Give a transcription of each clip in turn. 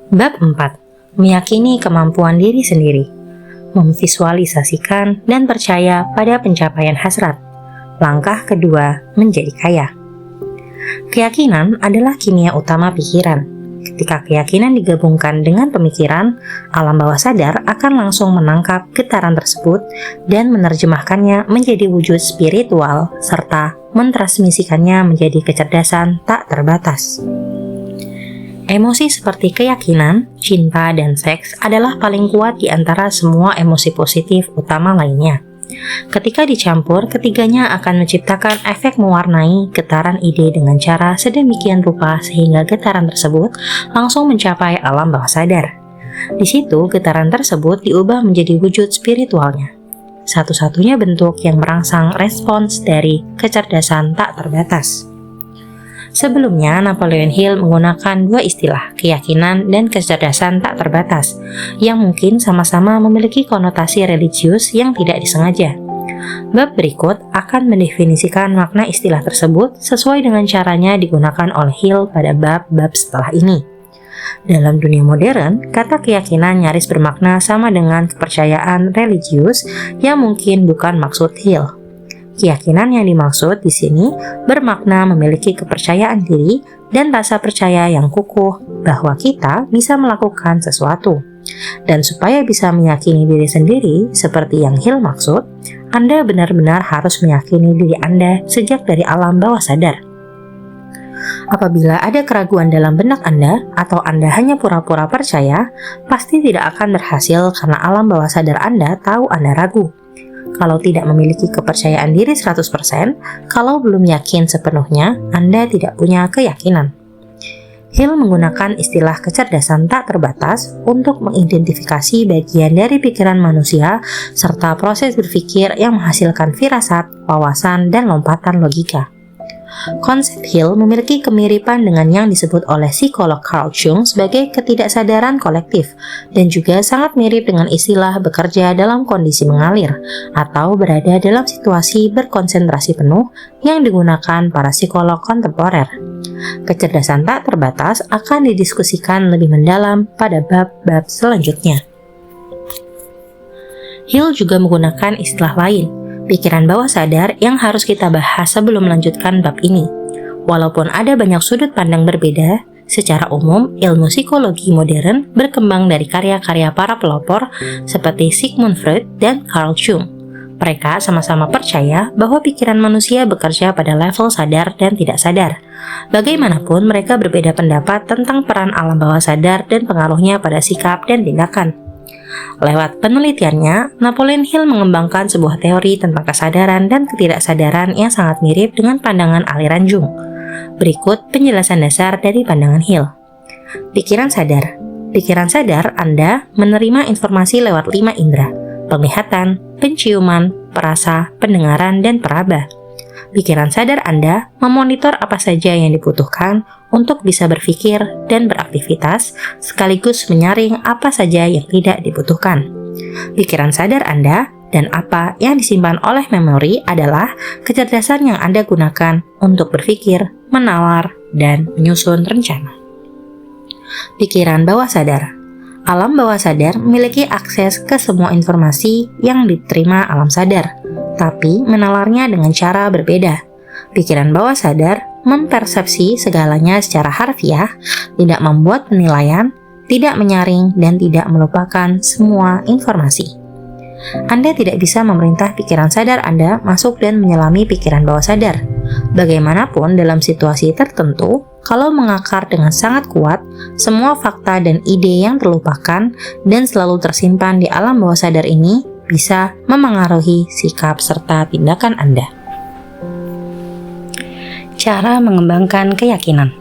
Bab 4. Meyakini kemampuan diri sendiri. Memvisualisasikan dan percaya pada pencapaian hasrat. Langkah kedua, menjadi kaya. Keyakinan adalah kimia utama pikiran. Ketika keyakinan digabungkan dengan pemikiran, alam bawah sadar akan langsung menangkap getaran tersebut dan menerjemahkannya menjadi wujud spiritual serta mentransmisikannya menjadi kecerdasan tak terbatas. Emosi seperti keyakinan, cinta, dan seks adalah paling kuat di antara semua emosi positif utama lainnya. Ketika dicampur, ketiganya akan menciptakan efek mewarnai getaran ide dengan cara sedemikian rupa sehingga getaran tersebut langsung mencapai alam bawah sadar. Di situ, getaran tersebut diubah menjadi wujud spiritualnya. Satu-satunya bentuk yang merangsang respons dari kecerdasan tak terbatas. Sebelumnya, Napoleon Hill menggunakan dua istilah, keyakinan dan kecerdasan tak terbatas, yang mungkin sama-sama memiliki konotasi religius yang tidak disengaja. Bab berikut akan mendefinisikan makna istilah tersebut sesuai dengan caranya digunakan oleh Hill pada bab-bab setelah ini. Dalam dunia modern, kata keyakinan nyaris bermakna sama dengan kepercayaan religius yang mungkin bukan maksud Hill. Keyakinan yang dimaksud di sini bermakna memiliki kepercayaan diri dan rasa percaya yang kukuh bahwa kita bisa melakukan sesuatu. Dan supaya bisa meyakini diri sendiri seperti yang Hill maksud, Anda benar-benar harus meyakini diri Anda sejak dari alam bawah sadar. Apabila ada keraguan dalam benak Anda atau Anda hanya pura-pura percaya, pasti tidak akan berhasil karena alam bawah sadar Anda tahu Anda ragu. Kalau tidak memiliki kepercayaan diri 100%, kalau belum yakin sepenuhnya, Anda tidak punya keyakinan. Hill menggunakan istilah kecerdasan tak terbatas untuk mengidentifikasi bagian dari pikiran manusia serta proses berpikir yang menghasilkan firasat, wawasan, dan lompatan logika. Konsep Hill memiliki kemiripan dengan yang disebut oleh psikolog Carl Jung sebagai ketidaksadaran kolektif dan juga sangat mirip dengan istilah bekerja dalam kondisi mengalir atau berada dalam situasi berkonsentrasi penuh yang digunakan para psikolog kontemporer. Kecerdasan tak terbatas akan didiskusikan lebih mendalam pada bab-bab selanjutnya. Hill juga menggunakan istilah lain, pikiran bawah sadar, yang harus kita bahas sebelum melanjutkan bab ini. Walaupun ada banyak sudut pandang berbeda, secara umum ilmu psikologi modern berkembang dari karya-karya para pelopor seperti Sigmund Freud dan Carl Jung. Mereka sama-sama percaya bahwa pikiran manusia bekerja pada level sadar dan tidak sadar. Bagaimanapun, mereka berbeda pendapat tentang peran alam bawah sadar dan pengaruhnya pada sikap dan tindakan. Lewat penelitiannya, Napoleon Hill mengembangkan sebuah teori tentang kesadaran dan ketidaksadaran yang sangat mirip dengan pandangan aliran Jung. Berikut penjelasan dasar dari pandangan Hill. Pikiran sadar. Pikiran sadar Anda menerima informasi lewat 5 indera: penglihatan, penciuman, perasa, pendengaran, dan peraba. Pikiran sadar Anda memonitor apa saja yang dibutuhkan untuk bisa berpikir dan beraktivitas, sekaligus menyaring apa saja yang tidak dibutuhkan. Pikiran sadar Anda dan apa yang disimpan oleh memori adalah kecerdasan yang Anda gunakan untuk berpikir, menalar, dan menyusun rencana. Pikiran bawah sadar. Alam bawah sadar memiliki akses ke semua informasi yang diterima alam sadar, tapi menalarnya dengan cara berbeda. Pikiran bawah sadar mempersepsi segalanya secara harfiah, tidak membuat penilaian, tidak menyaring, dan tidak melupakan semua informasi. Anda tidak bisa memerintah pikiran sadar Anda masuk dan menyelami pikiran bawah sadar. Bagaimanapun, dalam situasi tertentu, kalau mengakar dengan sangat kuat, semua fakta dan ide yang terlupakan dan selalu tersimpan di alam bawah sadar ini bisa memengaruhi sikap serta tindakan Anda. Cara mengembangkan keyakinan.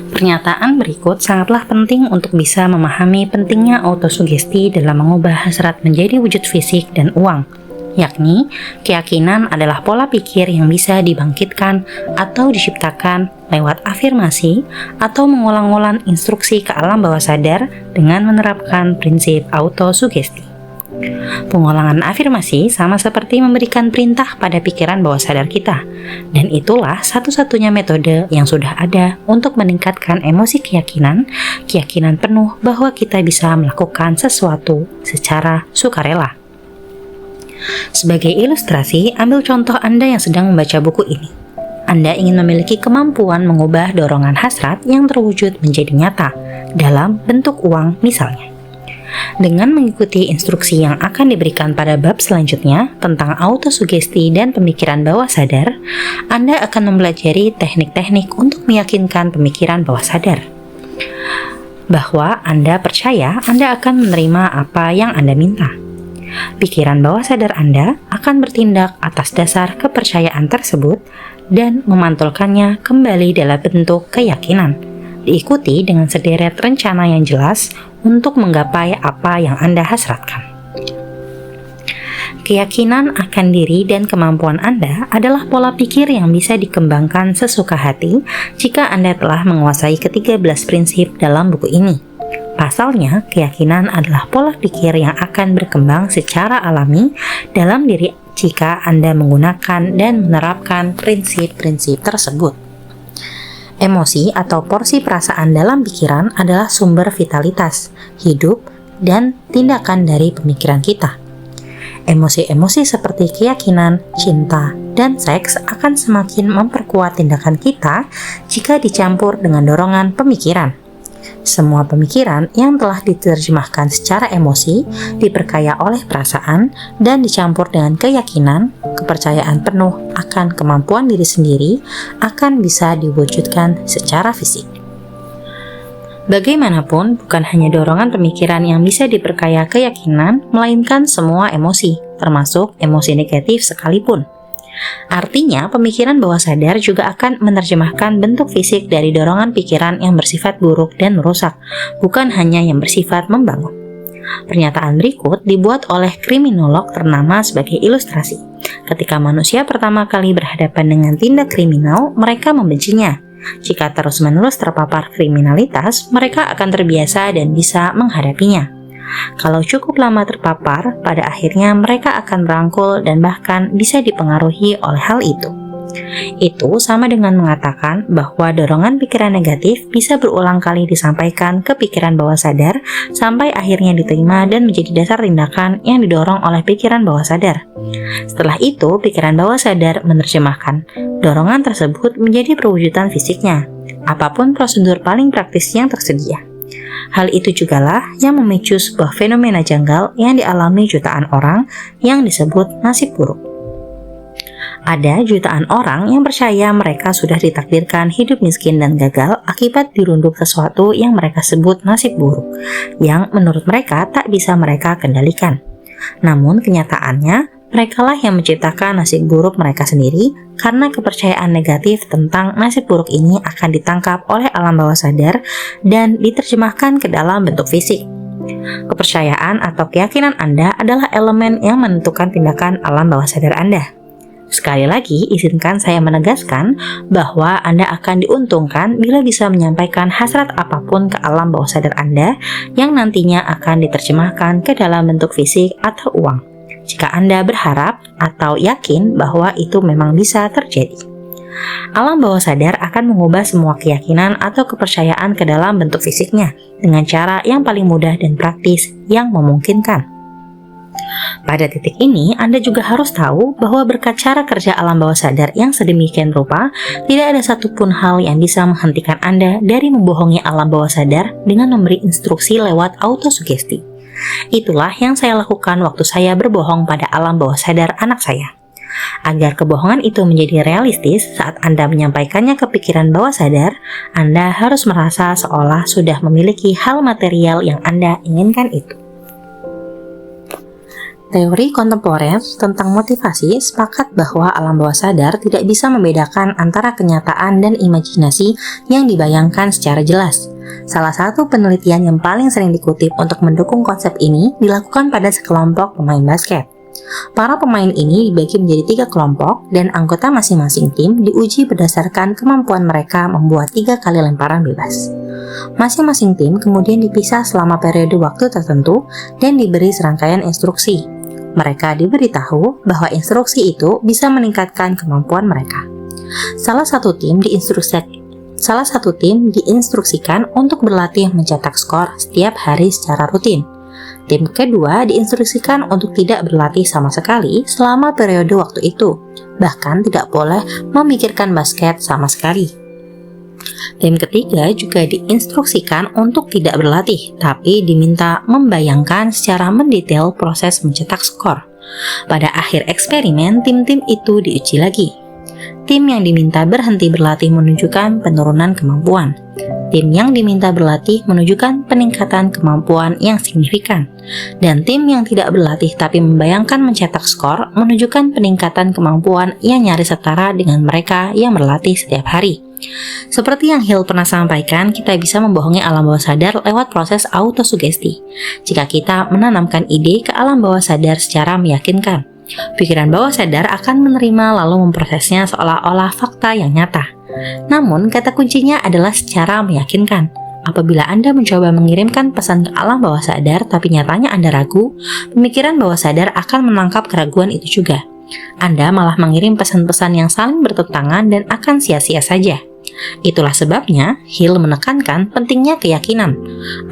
Pernyataan berikut sangatlah penting untuk bisa memahami pentingnya autosugesti dalam mengubah hasrat menjadi wujud fisik dan uang, yakni keyakinan adalah pola pikir yang bisa dibangkitkan atau diciptakan lewat afirmasi atau mengulang-ulang instruksi ke alam bawah sadar dengan menerapkan prinsip autosugesti. Pengulangan afirmasi sama seperti memberikan perintah pada pikiran bawah sadar kita, dan itulah satu-satunya metode yang sudah ada untuk meningkatkan emosi keyakinan penuh bahwa kita bisa melakukan sesuatu secara sukarela. Sebagai ilustrasi, ambil contoh Anda yang sedang membaca buku ini. Anda ingin memiliki kemampuan mengubah dorongan hasrat yang terwujud menjadi nyata dalam bentuk uang misalnya. Dengan mengikuti instruksi yang akan diberikan pada bab selanjutnya tentang autosugesti dan pemikiran bawah sadar, Anda akan mempelajari teknik-teknik untuk meyakinkan pemikiran bawah sadar bahwa Anda percaya Anda akan menerima apa yang Anda minta. Pikiran bawah sadar Anda akan bertindak atas dasar kepercayaan tersebut dan memantulkannya kembali dalam bentuk keyakinan, diikuti dengan sederet rencana yang jelas untuk menggapai apa yang Anda hasratkan. Keyakinan akan diri dan kemampuan Anda adalah pola pikir yang bisa dikembangkan sesuka hati jika Anda telah menguasai ke-13 prinsip dalam buku ini. Pasalnya, keyakinan adalah pola pikir yang akan berkembang secara alami dalam diri jika Anda menggunakan dan menerapkan prinsip-prinsip tersebut. Emosi atau porsi perasaan dalam pikiran adalah sumber vitalitas, hidup, dan tindakan dari pemikiran kita. Emosi-emosi seperti keyakinan, cinta, dan seks akan semakin memperkuat tindakan kita jika dicampur dengan dorongan pemikiran. Semua pemikiran yang telah diterjemahkan secara emosi, diperkaya oleh perasaan, dan dicampur dengan keyakinan, kepercayaan penuh akan kemampuan diri sendiri akan bisa diwujudkan secara fisik. Bagaimanapun, bukan hanya dorongan pemikiran yang bisa diperkaya keyakinan, melainkan semua emosi, termasuk emosi negatif sekalipun. Artinya, pemikiran bawah sadar juga akan menerjemahkan bentuk fisik dari dorongan pikiran yang bersifat buruk dan merusak, bukan hanya yang bersifat membangun. Pernyataan berikut dibuat oleh kriminolog ternama sebagai ilustrasi. Ketika manusia pertama kali berhadapan dengan tindak kriminal, mereka membencinya. Jika terus-menerus terpapar kriminalitas, mereka akan terbiasa dan bisa menghadapinya. Kalau cukup lama terpapar, pada akhirnya mereka akan merangkul dan bahkan bisa dipengaruhi oleh hal itu. Itu sama dengan mengatakan bahwa dorongan pikiran negatif bisa berulang kali disampaikan ke pikiran bawah sadar sampai akhirnya diterima dan menjadi dasar tindakan yang didorong oleh pikiran bawah sadar. Setelah itu, pikiran bawah sadar menerjemahkan dorongan tersebut menjadi perwujudan fisiknya, apapun prosedur paling praktis yang tersedia. Hal itu jugalah yang memicu sebuah fenomena janggal yang dialami jutaan orang yang disebut nasib buruk. Ada jutaan orang yang percaya mereka sudah ditakdirkan hidup miskin dan gagal akibat dirundung sesuatu yang mereka sebut nasib buruk, yang menurut mereka tak bisa mereka kendalikan. Namun kenyataannya, merekalah yang menciptakan nasib buruk mereka sendiri karena kepercayaan negatif tentang nasib buruk ini akan ditangkap oleh alam bawah sadar dan diterjemahkan ke dalam bentuk fisik. Kepercayaan atau keyakinan Anda adalah elemen yang menentukan tindakan alam bawah sadar Anda. Sekali lagi, izinkan saya menegaskan bahwa Anda akan diuntungkan bila bisa menyampaikan hasrat apapun ke alam bawah sadar Anda yang nantinya akan diterjemahkan ke dalam bentuk fisik atau uang. Jika Anda berharap atau yakin bahwa itu memang bisa terjadi. Alam bawah sadar akan mengubah semua keyakinan atau kepercayaan ke dalam bentuk fisiknya dengan cara yang paling mudah dan praktis yang memungkinkan. Pada titik ini, Anda juga harus tahu bahwa berkat cara kerja alam bawah sadar yang sedemikian rupa, tidak ada satupun hal yang bisa menghentikan Anda dari membohongi alam bawah sadar dengan memberi instruksi lewat autosugesti. Itulah yang saya lakukan waktu saya berbohong pada alam bawah sadar anak saya. Agar kebohongan itu menjadi realistis saat Anda menyampaikannya ke pikiran bawah sadar, Anda harus merasa seolah sudah memiliki hal material yang Anda inginkan itu. Teori kontemporer tentang motivasi sepakat bahwa alam bawah sadar tidak bisa membedakan antara kenyataan dan imajinasi yang dibayangkan secara jelas. Salah satu penelitian yang paling sering dikutip untuk mendukung konsep ini dilakukan pada sekelompok pemain basket. Para pemain ini dibagi menjadi 3 kelompok dan anggota masing-masing tim diuji berdasarkan kemampuan mereka membuat 3 kali lemparan bebas. Masing-masing tim kemudian dipisah selama periode waktu tertentu dan diberi serangkaian instruksi. Mereka diberitahu bahwa instruksi itu bisa meningkatkan kemampuan mereka. Salah satu tim diinstruksikan untuk berlatih mencetak skor setiap hari secara rutin. Tim kedua diinstruksikan untuk tidak berlatih sama sekali selama periode waktu itu, bahkan tidak boleh memikirkan basket sama sekali. Tim ketiga juga diinstruksikan untuk tidak berlatih, tapi diminta membayangkan secara mendetail proses mencetak skor. Pada akhir eksperimen, tim-tim itu diuji lagi. Tim yang diminta berhenti berlatih menunjukkan penurunan kemampuan. Tim yang diminta berlatih menunjukkan peningkatan kemampuan yang signifikan. Dan tim yang tidak berlatih tapi membayangkan mencetak skor menunjukkan peningkatan kemampuan yang nyaris setara dengan mereka yang berlatih setiap hari. Seperti yang Hill pernah sampaikan, kita bisa membohongi alam bawah sadar lewat proses autosugesti. Jika kita menanamkan ide ke alam bawah sadar secara meyakinkan, pikiran bawah sadar akan menerima lalu memprosesnya seolah-olah fakta yang nyata. Namun, kata kuncinya adalah secara meyakinkan. Apabila Anda mencoba mengirimkan pesan ke alam bawah sadar tapi nyatanya Anda ragu, pemikiran bawah sadar akan menangkap keraguan itu juga. Anda malah mengirim pesan-pesan yang saling bertentangan dan akan sia-sia saja. Itulah sebabnya Hill menekankan pentingnya keyakinan.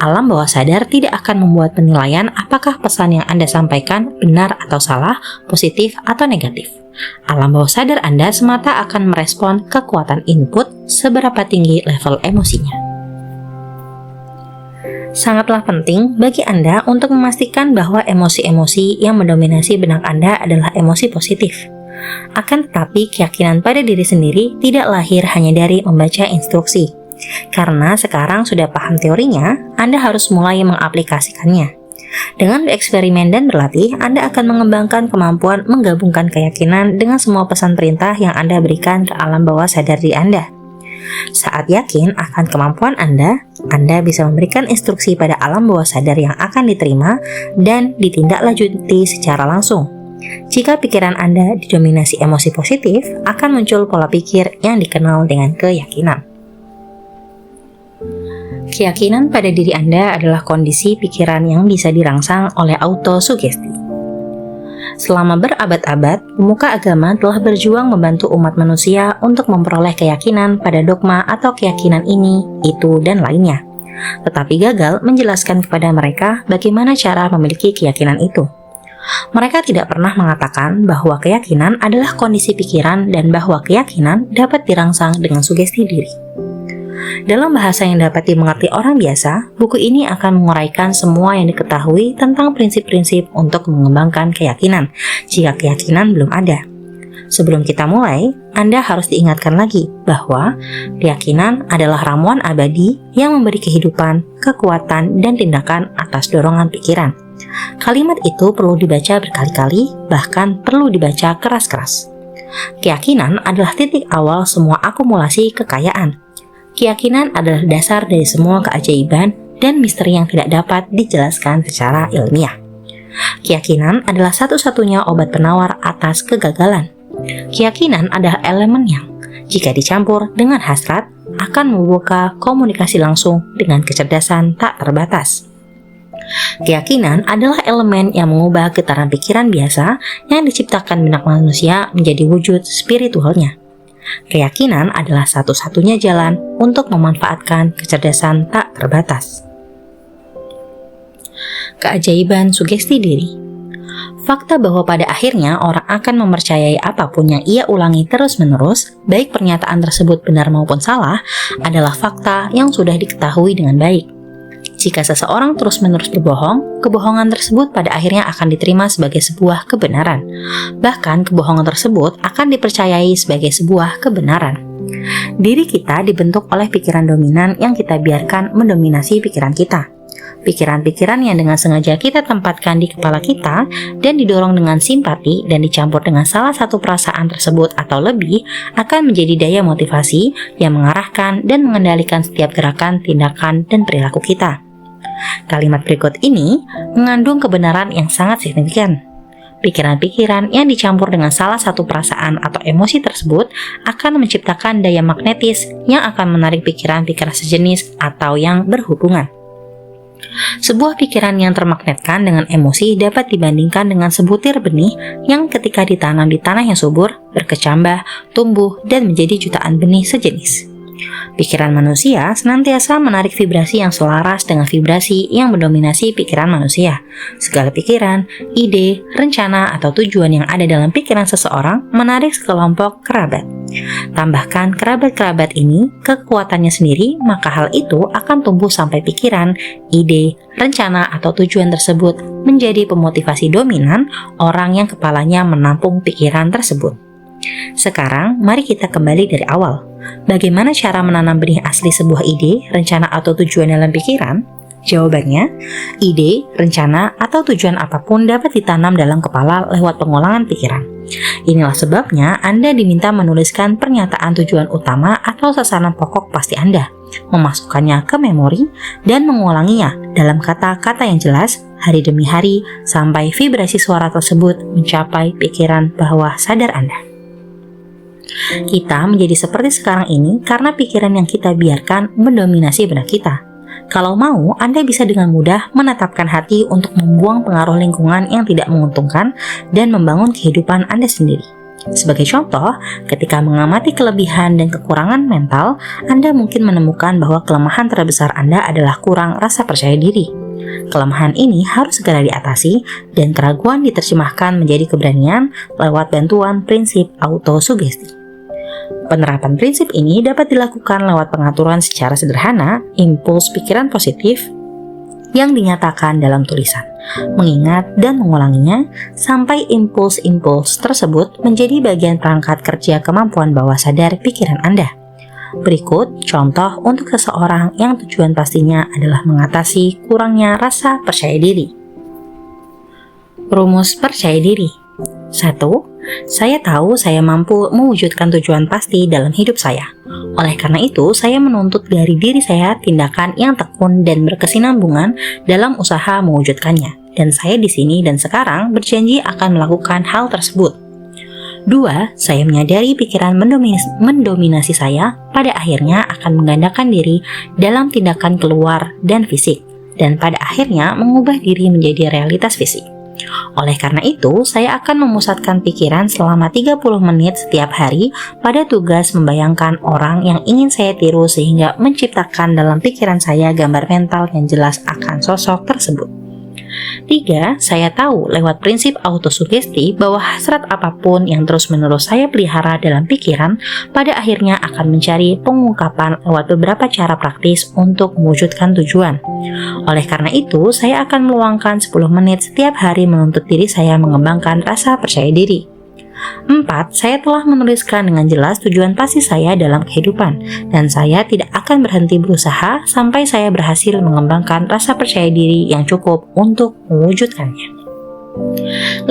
Alam bawah sadar tidak akan membuat penilaian apakah pesan yang Anda sampaikan benar atau salah, positif atau negatif. Alam bawah sadar Anda semata akan merespon kekuatan input seberapa tinggi level emosinya. Sangatlah penting bagi Anda untuk memastikan bahwa emosi-emosi yang mendominasi benak Anda adalah emosi positif. Akan tetapi, keyakinan pada diri sendiri tidak lahir hanya dari membaca instruksi. Karena sekarang sudah paham teorinya, Anda harus mulai mengaplikasikannya. Dengan bereksperimen dan berlatih, Anda akan mengembangkan kemampuan menggabungkan keyakinan dengan semua pesan perintah yang Anda berikan ke alam bawah sadar diri Anda. Saat yakin akan kemampuan Anda bisa memberikan instruksi pada alam bawah sadar yang akan diterima dan ditindaklanjuti secara langsung. Jika pikiran Anda didominasi emosi positif, akan muncul pola pikir yang dikenal dengan keyakinan. Keyakinan pada diri Anda adalah kondisi pikiran yang bisa dirangsang oleh autosugesti. Selama berabad-abad, pemuka agama telah berjuang membantu umat manusia untuk memperoleh keyakinan pada dogma atau keyakinan ini, itu, dan lainnya. Tetapi gagal menjelaskan kepada mereka bagaimana cara memiliki keyakinan itu. Mereka tidak pernah mengatakan bahwa keyakinan adalah kondisi pikiran dan bahwa keyakinan dapat dirangsang dengan sugesti diri. Dalam bahasa yang dapat dimengerti orang biasa, buku ini akan menguraikan semua yang diketahui tentang prinsip-prinsip untuk mengembangkan keyakinan, jika keyakinan belum ada. Sebelum kita mulai, Anda harus diingatkan lagi bahwa keyakinan adalah ramuan abadi yang memberi kehidupan, kekuatan, dan tindakan atas dorongan pikiran. Kalimat itu perlu dibaca berkali-kali, bahkan perlu dibaca keras-keras. Keyakinan adalah titik awal semua akumulasi kekayaan. Keyakinan adalah dasar dari semua keajaiban dan misteri yang tidak dapat dijelaskan secara ilmiah. Keyakinan adalah satu-satunya obat penawar atas kegagalan. Keyakinan adalah elemen yang, jika dicampur dengan hasrat, akan membuka komunikasi langsung dengan kecerdasan tak terbatas. Keyakinan adalah elemen yang mengubah getaran pikiran biasa yang diciptakan benak manusia menjadi wujud spiritualnya. Keyakinan adalah satu-satunya jalan untuk memanfaatkan kecerdasan tak terbatas. Keajaiban sugesti diri. Fakta bahwa pada akhirnya orang akan mempercayai apapun yang ia ulangi terus-menerus, baik pernyataan tersebut benar maupun salah, adalah fakta yang sudah diketahui dengan baik. Jika seseorang terus-menerus berbohong, kebohongan tersebut pada akhirnya akan diterima sebagai sebuah kebenaran. Bahkan, kebohongan tersebut akan dipercayai sebagai sebuah kebenaran. Diri kita dibentuk oleh pikiran dominan yang kita biarkan mendominasi pikiran kita. Pikiran-pikiran yang dengan sengaja kita tempatkan di kepala kita dan didorong dengan simpati dan dicampur dengan salah satu perasaan tersebut atau lebih akan menjadi daya motivasi yang mengarahkan dan mengendalikan setiap gerakan, tindakan, dan perilaku kita. Kalimat berikut ini mengandung kebenaran yang sangat signifikan. Pikiran-pikiran yang dicampur dengan salah satu perasaan atau emosi tersebut akan menciptakan daya magnetis yang akan menarik pikiran-pikiran sejenis atau yang berhubungan. Sebuah pikiran yang termagnetkan dengan emosi dapat dibandingkan dengan sebutir benih yang ketika ditanam di tanah yang subur, berkecambah, tumbuh, dan menjadi jutaan benih sejenis. Pikiran manusia senantiasa menarik vibrasi yang selaras dengan vibrasi yang mendominasi pikiran manusia. Segala pikiran, ide, rencana, atau tujuan yang ada dalam pikiran seseorang menarik sekelompok kerabat. Tambahkan kerabat-kerabat ini kekuatannya sendiri, maka hal itu akan tumbuh sampai pikiran, ide, rencana, atau tujuan tersebut menjadi pemotivasi dominan orang yang kepalanya menampung pikiran tersebut. Sekarang, mari kita kembali dari awal. Bagaimana cara menanam benih asli sebuah ide, rencana, atau tujuan dalam pikiran? Jawabannya, ide, rencana, atau tujuan apapun dapat ditanam dalam kepala lewat pengulangan pikiran. Inilah sebabnya Anda diminta menuliskan pernyataan tujuan utama atau sasaran pokok pasti Anda, memasukkannya ke memori, dan mengulanginya dalam kata-kata yang jelas hari demi hari sampai vibrasi suara tersebut mencapai pikiran bawah sadar Anda. Kita menjadi seperti sekarang ini karena pikiran yang kita biarkan mendominasi benak kita. Kalau mau, Anda bisa dengan mudah menetapkan hati untuk membuang pengaruh lingkungan yang tidak menguntungkan dan membangun kehidupan Anda sendiri. Sebagai contoh, ketika mengamati kelebihan dan kekurangan mental, Anda mungkin menemukan bahwa kelemahan terbesar Anda adalah kurang rasa percaya diri. Kelemahan ini harus segera diatasi dan keraguan diterjemahkan menjadi keberanian lewat bantuan prinsip autosugesti. Penerapan prinsip ini dapat dilakukan lewat pengaturan secara sederhana impuls pikiran positif yang dinyatakan dalam tulisan, mengingat dan mengulanginya sampai impuls-impuls tersebut menjadi bagian perangkat kerja kemampuan bawah sadar pikiran Anda. Berikut contoh untuk seseorang yang tujuan pastinya adalah mengatasi kurangnya rasa percaya diri. Rumus percaya diri. 1. Saya tahu saya mampu mewujudkan tujuan pasti dalam hidup saya. Oleh karena itu, saya menuntut dari diri saya tindakan yang tekun dan berkesinambungan dalam usaha mewujudkannya. Dan saya di sini dan sekarang berjanji akan melakukan hal tersebut. 2. Saya menyadari pikiran mendominasi saya pada akhirnya akan menggandakan diri dalam tindakan keluar dan fisik, dan pada akhirnya mengubah diri menjadi realitas fisik. Oleh karena itu, saya akan memusatkan pikiran selama 30 menit setiap hari pada tugas membayangkan orang yang ingin saya tiru sehingga menciptakan dalam pikiran saya gambar mental yang jelas akan sosok tersebut. 3. Saya tahu lewat prinsip autosugesti bahwa hasrat apapun yang terus-menerus saya pelihara dalam pikiran pada akhirnya akan mencari pengungkapan lewat beberapa cara praktis untuk mewujudkan tujuan. Oleh karena itu, saya akan meluangkan 10 menit setiap hari menuntut diri saya mengembangkan rasa percaya diri. 4. Saya telah menuliskan dengan jelas tujuan pasti saya dalam kehidupan, dan saya tidak akan berhenti berusaha sampai saya berhasil mengembangkan rasa percaya diri yang cukup untuk mewujudkannya. 5.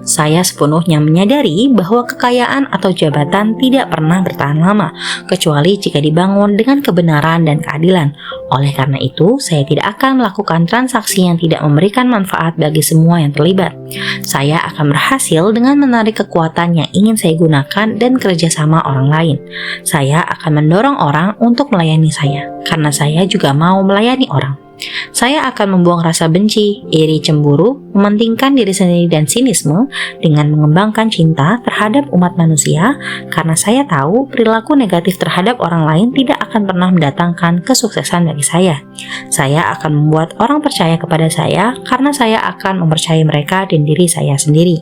Saya sepenuhnya menyadari bahwa kekayaan atau jabatan tidak pernah bertahan lama, kecuali jika dibangun dengan kebenaran dan keadilan. Oleh karena itu, saya tidak akan melakukan transaksi yang tidak memberikan manfaat bagi semua yang terlibat. Saya akan berhasil dengan menarik kekuatan yang ingin saya gunakan dan kerjasama orang lain. Saya akan mendorong orang untuk melayani saya, karena saya juga mau melayani orang. Saya akan membuang rasa benci, iri, cemburu, mementingkan diri sendiri dan sinisme dengan mengembangkan cinta terhadap umat manusia karena saya tahu perilaku negatif terhadap orang lain tidak akan pernah mendatangkan kesuksesan bagi saya. Saya akan membuat orang percaya kepada saya karena saya akan mempercayai mereka dan diri saya sendiri.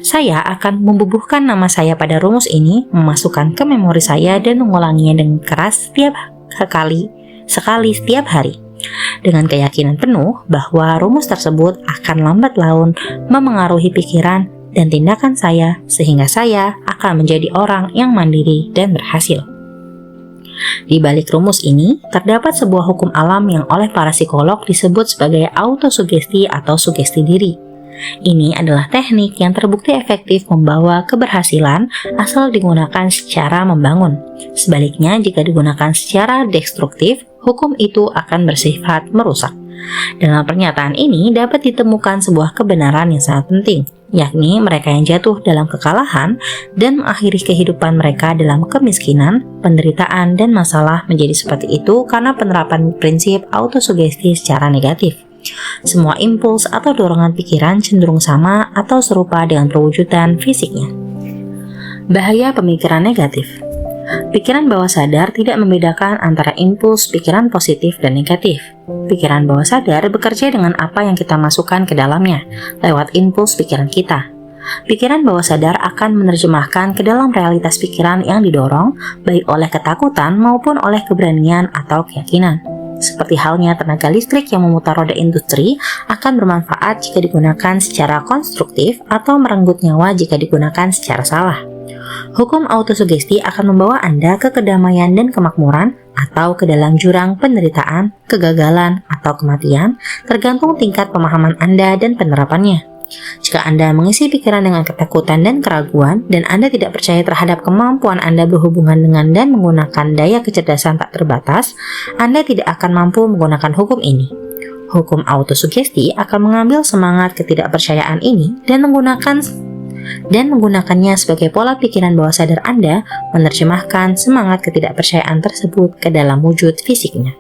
Saya akan membubuhkan nama saya pada rumus ini, memasukkan ke memori saya dan mengulanginya dengan keras sekali setiap hari. Dengan keyakinan penuh bahwa rumus tersebut akan lambat laun memengaruhi pikiran dan tindakan saya sehingga saya akan menjadi orang yang mandiri dan berhasil. Di balik rumus ini terdapat sebuah hukum alam yang oleh para psikolog disebut sebagai autosugesti atau sugesti diri. Ini adalah teknik yang terbukti efektif membawa keberhasilan asal digunakan secara membangun. Sebaliknya, jika digunakan secara destruktif, hukum itu akan bersifat merusak. Dalam pernyataan ini dapat ditemukan sebuah kebenaran yang sangat penting, yakni mereka yang jatuh dalam kekalahan dan mengakhiri kehidupan mereka dalam kemiskinan, penderitaan, dan masalah menjadi seperti itu karena penerapan prinsip autosugesti secara negatif. Semua impuls atau dorongan pikiran cenderung sama atau serupa dengan perwujudan fisiknya. Bahaya pemikiran negatif. Pikiran bawah sadar tidak membedakan antara impuls pikiran positif dan negatif. Pikiran bawah sadar bekerja dengan apa yang kita masukkan ke dalamnya, lewat impuls pikiran kita. Pikiran bawah sadar akan menerjemahkan ke dalam realitas pikiran yang didorong, baik oleh ketakutan maupun oleh keberanian atau keyakinan. Seperti halnya tenaga listrik yang memutar roda industri akan bermanfaat jika digunakan secara konstruktif atau merenggut nyawa jika digunakan secara salah. Hukum autosugesti akan membawa Anda ke kedamaian dan kemakmuran atau ke dalam jurang penderitaan, kegagalan, atau kematian, tergantung tingkat pemahaman Anda dan penerapannya. Jika Anda mengisi pikiran dengan ketakutan dan keraguan, dan Anda tidak percaya terhadap kemampuan Anda berhubungan dengan dan menggunakan daya kecerdasan tak terbatas, Anda tidak akan mampu menggunakan hukum ini. Hukum autosugesti akan mengambil semangat ketidakpercayaan ini dan menggunakannya sebagai pola pikiran bawah sadar Anda menerjemahkan semangat ketidakpercayaan tersebut ke dalam wujud fisiknya.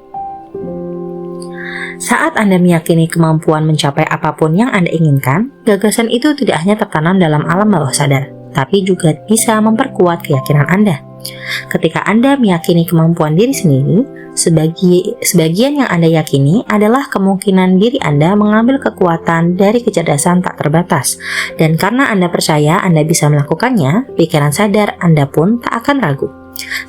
Saat Anda meyakini kemampuan mencapai apapun yang Anda inginkan, gagasan itu tidak hanya tertanam dalam alam bawah sadar, tapi juga bisa memperkuat keyakinan Anda. Ketika Anda meyakini kemampuan diri sendiri, sebagian yang Anda yakini adalah kemungkinan diri Anda mengambil kekuatan dari kecerdasan tak terbatas. Dan karena Anda percaya Anda bisa melakukannya, pikiran sadar Anda pun tak akan ragu.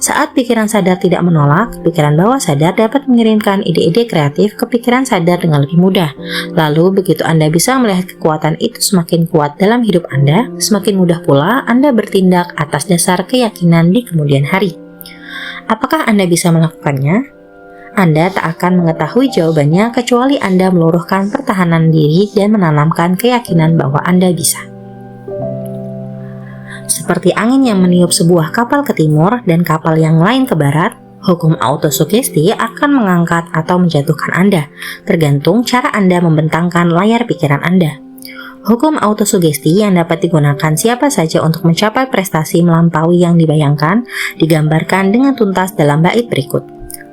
Saat pikiran sadar tidak menolak, pikiran bawah sadar dapat mengirimkan ide-ide kreatif ke pikiran sadar dengan lebih mudah. Lalu, begitu Anda bisa melihat kekuatan itu semakin kuat dalam hidup Anda, semakin mudah pula Anda bertindak atas dasar keyakinan di kemudian hari. Apakah Anda bisa melakukannya? Anda tak akan mengetahui jawabannya kecuali Anda meluruhkan pertahanan diri dan menanamkan keyakinan bahwa Anda bisa. Seperti angin yang meniup sebuah kapal ke timur dan kapal yang lain ke barat, hukum autosugesti akan mengangkat atau menjatuhkan Anda, tergantung cara Anda membentangkan layar pikiran Anda. Hukum autosugesti yang dapat digunakan siapa saja untuk mencapai prestasi melampaui yang dibayangkan, digambarkan dengan tuntas dalam bait berikut.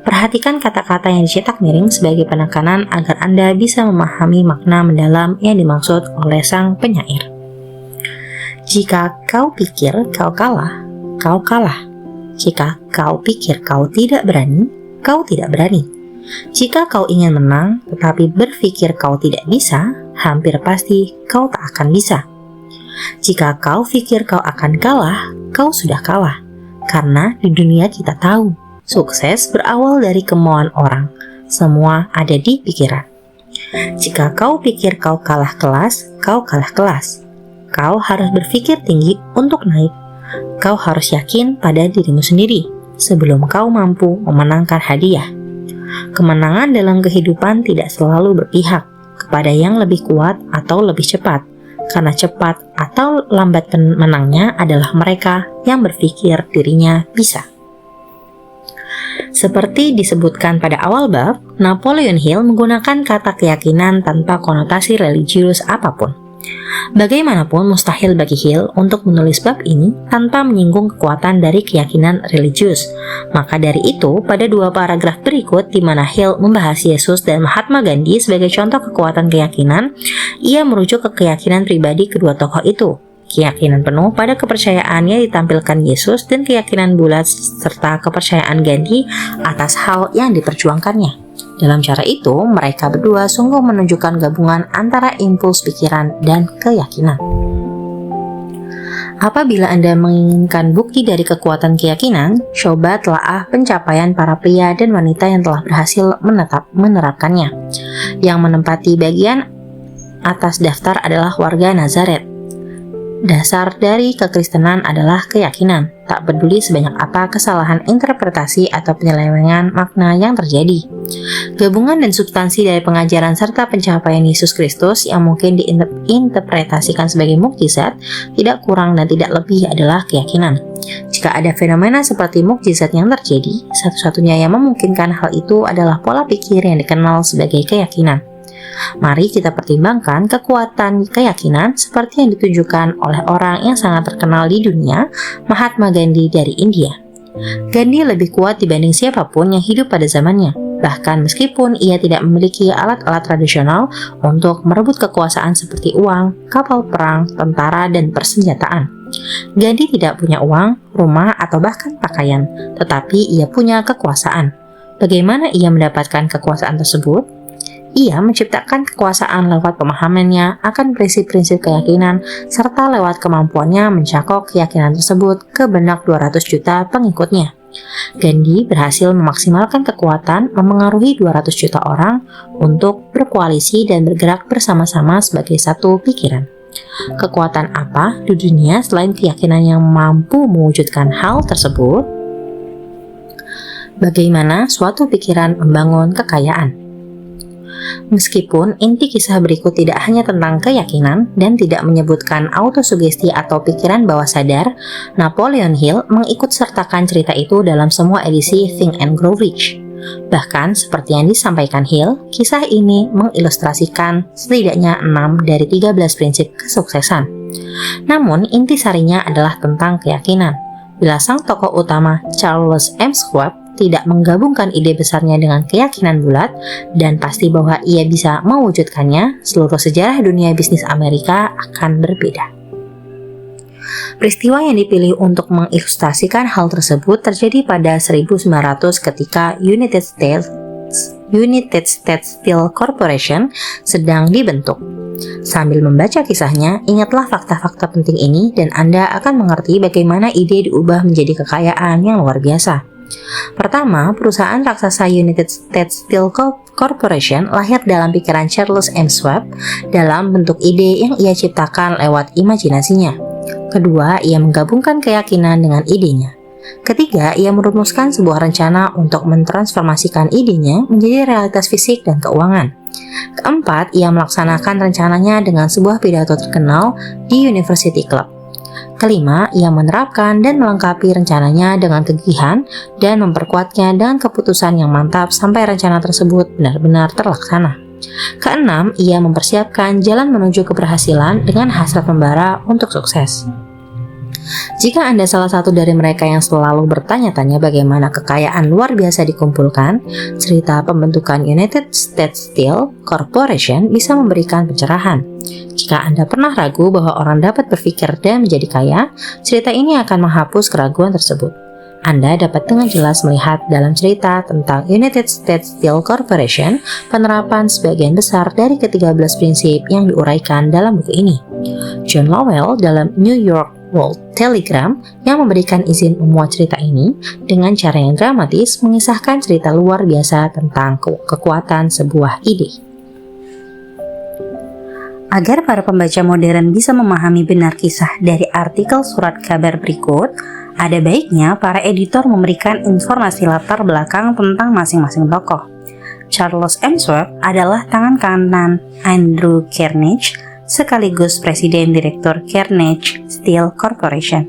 Perhatikan kata-kata yang dicetak miring sebagai penekanan agar Anda bisa memahami makna mendalam yang dimaksud oleh sang penyair. Jika kau pikir kau kalah, kau kalah. Jika kau pikir kau tidak berani, kau tidak berani. Jika kau ingin menang, tetapi berpikir kau tidak bisa, hampir pasti kau tak akan bisa. Jika kau pikir kau akan kalah, kau sudah kalah. Karena di dunia kita tahu, sukses berawal dari kemauan orang. Semua ada di pikiran. Jika kau pikir kau kalah kelas, kau kalah kelas. Kau harus berpikir tinggi untuk naik. Kau harus yakin pada dirimu sendiri sebelum kau mampu memenangkan hadiah. Kemenangan dalam kehidupan tidak selalu berpihak kepada yang lebih kuat atau lebih cepat, karena cepat atau lambat menangnya adalah mereka yang berpikir dirinya bisa. Seperti disebutkan pada awal bab, Napoleon Hill menggunakan kata keyakinan tanpa konotasi religius apapun. Bagaimanapun mustahil bagi Hill untuk menulis bab ini tanpa menyinggung kekuatan dari keyakinan religius. Maka dari itu, pada dua paragraf berikut di mana Hill membahas Yesus dan Mahatma Gandhi sebagai contoh kekuatan keyakinan, ia merujuk ke keyakinan pribadi kedua tokoh itu. Keyakinan penuh pada kepercayaan yang ditampilkan Yesus dan keyakinan bulat serta kepercayaan Gandhi atas hal yang diperjuangkannya. Dalam cara itu, mereka berdua sungguh menunjukkan gabungan antara impuls pikiran dan keyakinan. Apabila Anda menginginkan bukti dari kekuatan keyakinan, coba telaah pencapaian para pria dan wanita yang telah berhasil menerapkannya. Yang menempati bagian atas daftar adalah warga Nazaret. Dasar dari kekristenan adalah keyakinan, tak peduli sebanyak apa kesalahan interpretasi atau penyelewengan makna yang terjadi. Gabungan dan substansi dari pengajaran serta pencapaian Yesus Kristus yang mungkin diinterpretasikan sebagai mukjizat tidak kurang dan tidak lebih adalah keyakinan. Jika ada fenomena seperti mukjizat yang terjadi, satu-satunya yang memungkinkan hal itu adalah pola pikir yang dikenal sebagai keyakinan. Mari kita pertimbangkan kekuatan keyakinan seperti yang ditunjukkan oleh orang yang sangat terkenal di dunia, Mahatma Gandhi dari India. Gandhi lebih kuat dibanding siapapun yang hidup pada zamannya, bahkan meskipun ia tidak memiliki alat-alat tradisional untuk merebut kekuasaan seperti uang, kapal perang, tentara, dan persenjataan. Gandhi tidak punya uang, rumah, atau bahkan pakaian, tetapi ia punya kekuasaan. Bagaimana ia mendapatkan kekuasaan tersebut? Ia menciptakan kekuasaan lewat pemahamannya akan prinsip-prinsip keyakinan serta lewat kemampuannya mencakok keyakinan tersebut ke benak 200 juta pengikutnya. Gandhi berhasil memaksimalkan kekuatan memengaruhi 200 juta orang untuk berkoalisi dan bergerak bersama-sama sebagai satu pikiran. Kekuatan apa di dunia selain keyakinan yang mampu mewujudkan hal tersebut? Bagaimana suatu pikiran membangun kekayaan? Meskipun inti kisah berikut tidak hanya tentang keyakinan dan tidak menyebutkan autosugesti atau pikiran bawah sadar, Napoleon Hill mengikut sertakan cerita itu dalam semua edisi Think and Grow Rich. Bahkan seperti yang disampaikan Hill, kisah ini mengilustrasikan setidaknya 6 dari 13 prinsip kesuksesan. Namun intisarinya adalah tentang keyakinan. Bila sang tokoh utama Charles M. Schwab tidak menggabungkan ide besarnya dengan keyakinan bulat dan pasti bahwa ia bisa mewujudkannya, seluruh sejarah dunia bisnis Amerika akan berbeda. Peristiwa yang dipilih untuk mengilustrasikan hal tersebut terjadi pada 1900 ketika United States Steel Corporation sedang dibentuk. Sambil membaca kisahnya, ingatlah fakta-fakta penting ini dan Anda akan mengerti bagaimana ide diubah menjadi kekayaan yang luar biasa. Pertama, perusahaan raksasa United States Steel Corporation lahir dalam pikiran Charles M. Schwab dalam bentuk ide yang ia ciptakan lewat imajinasinya. Kedua, ia menggabungkan keyakinan dengan idenya. Ketiga, ia merumuskan sebuah rencana untuk mentransformasikan idenya menjadi realitas fisik dan keuangan. Keempat, ia melaksanakan rencananya dengan sebuah pidato terkenal di University Club. Kelima, ia menerapkan dan melengkapi rencananya dengan kegigihan dan memperkuatnya dengan keputusan yang mantap sampai rencana tersebut benar-benar terlaksana. Keenam, ia mempersiapkan jalan menuju keberhasilan dengan hasrat membara untuk sukses. Jika Anda salah satu dari mereka yang selalu bertanya-tanya bagaimana kekayaan luar biasa dikumpulkan, cerita pembentukan United States Steel Corporation bisa memberikan pencerahan. Jika Anda pernah ragu bahwa orang dapat berpikir dan menjadi kaya, cerita ini akan menghapus keraguan tersebut. Anda dapat dengan jelas melihat dalam cerita tentang United States Steel Corporation penerapan sebagian besar dari ke-13 prinsip yang diuraikan dalam buku ini. John Lowell dalam New York World Telegram yang memberikan izin memuat cerita ini dengan cara yang dramatis mengisahkan cerita luar biasa tentang kekuatan sebuah ide. Agar para pembaca modern bisa memahami benar kisah dari artikel surat kabar berikut, ada baiknya para editor memberikan informasi latar belakang tentang masing-masing tokoh. Charles M. Schwab adalah tangan kanan Andrew Carnegie, sekaligus Presiden Direktur Carnegie Steel Corporation.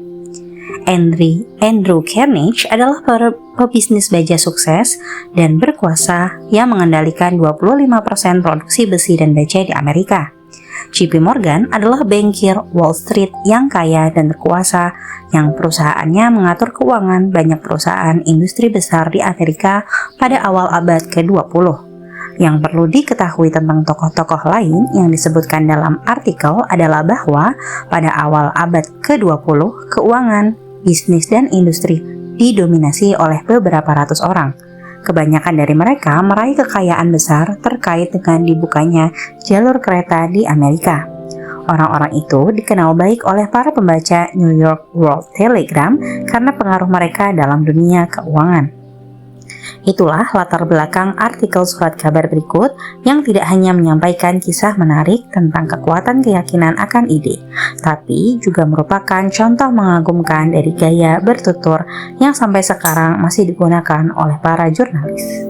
Andrew Carnegie adalah pebisnis baja sukses dan berkuasa yang mengendalikan 25% produksi besi dan baja di Amerika. JP Morgan adalah bankir Wall Street yang kaya dan berkuasa yang perusahaannya mengatur keuangan banyak perusahaan industri besar di Amerika pada awal abad ke-20. Yang perlu diketahui tentang tokoh-tokoh lain yang disebutkan dalam artikel adalah bahwa pada awal abad ke-20, keuangan, bisnis, dan industri didominasi oleh beberapa ratus orang. Kebanyakan dari mereka meraih kekayaan besar terkait dengan dibukanya jalur kereta di Amerika. Orang-orang itu dikenal baik oleh para pembaca New York World Telegram karena pengaruh mereka dalam dunia keuangan. Itulah latar belakang artikel surat kabar berikut yang tidak hanya menyampaikan kisah menarik tentang kekuatan keyakinan akan ide, tapi juga merupakan contoh mengagumkan dari gaya bertutur yang sampai sekarang masih digunakan oleh para jurnalis.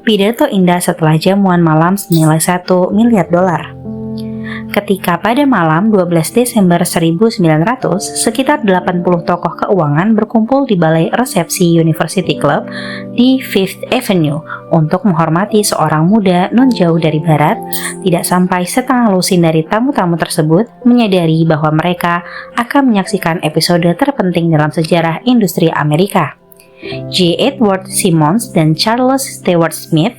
Pidato indah setelah jamuan malam senilai $1 miliar. ketika pada malam 12 Desember 1900, sekitar 80 tokoh keuangan berkumpul di balai resepsi University Club di Fifth Avenue untuk menghormati seorang muda non jauh dari barat. Tidak sampai setengah lusin dari tamu-tamu tersebut menyadari bahwa mereka akan menyaksikan episode terpenting dalam sejarah industri Amerika. J. Edward Simmons dan Charles Stewart Smith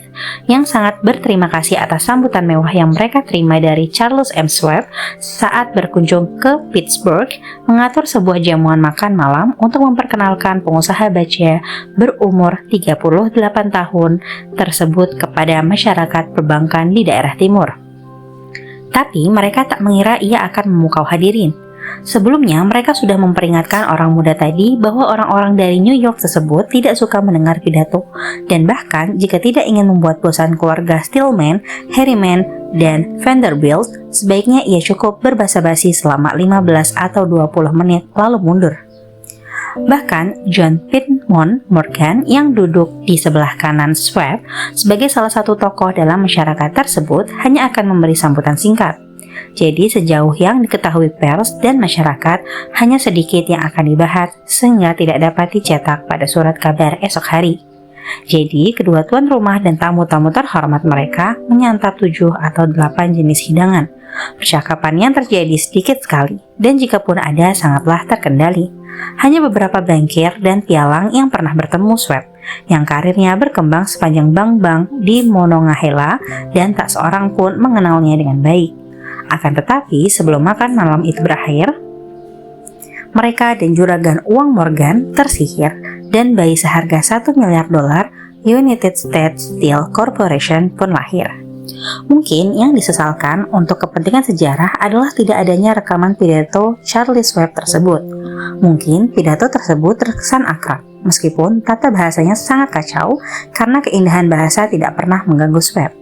yang sangat berterima kasih atas sambutan mewah yang mereka terima dari Charles M. Schwab saat berkunjung ke Pittsburgh, mengatur sebuah jamuan makan malam untuk memperkenalkan pengusaha baja berumur 38 tahun tersebut kepada masyarakat perbankan di daerah timur. Tapi mereka tak mengira ia akan memukau hadirin. Sebelumnya, mereka sudah memperingatkan orang muda tadi bahwa orang-orang dari New York tersebut tidak suka mendengar pidato, dan bahkan jika tidak ingin membuat bosan keluarga Stillman, Harriman, dan Vanderbilt, sebaiknya ia cukup berbasa-basi selama 15 atau 20 menit lalu mundur. Bahkan John Pittman Morgan yang duduk di sebelah kanan Schwab sebagai salah satu tokoh dalam masyarakat tersebut hanya akan memberi sambutan singkat. Jadi sejauh yang diketahui pers dan masyarakat, hanya sedikit yang akan dibahas sehingga tidak dapat dicetak pada surat kabar esok hari. Jadi kedua tuan rumah dan tamu-tamu terhormat mereka menyantap 7 atau 8 jenis hidangan. Percakapan yang terjadi sedikit sekali, dan jikapun ada sangatlah terkendali. Hanya beberapa bankir dan pialang yang pernah bertemu Schwab, yang karirnya berkembang sepanjang bank-bank di Monongahela dan tak seorang pun mengenalnya dengan baik. Akan tetapi sebelum makan malam itu berakhir, mereka dan juragan uang Morgan tersihir dan bayi seharga $1 miliar United States Steel Corporation pun lahir. Mungkin yang disesalkan untuk kepentingan sejarah adalah tidak adanya rekaman pidato Charles Schwab tersebut. Mungkin pidato tersebut terkesan akrab, meskipun tata bahasanya sangat kacau karena keindahan bahasa tidak pernah mengganggu Schwab,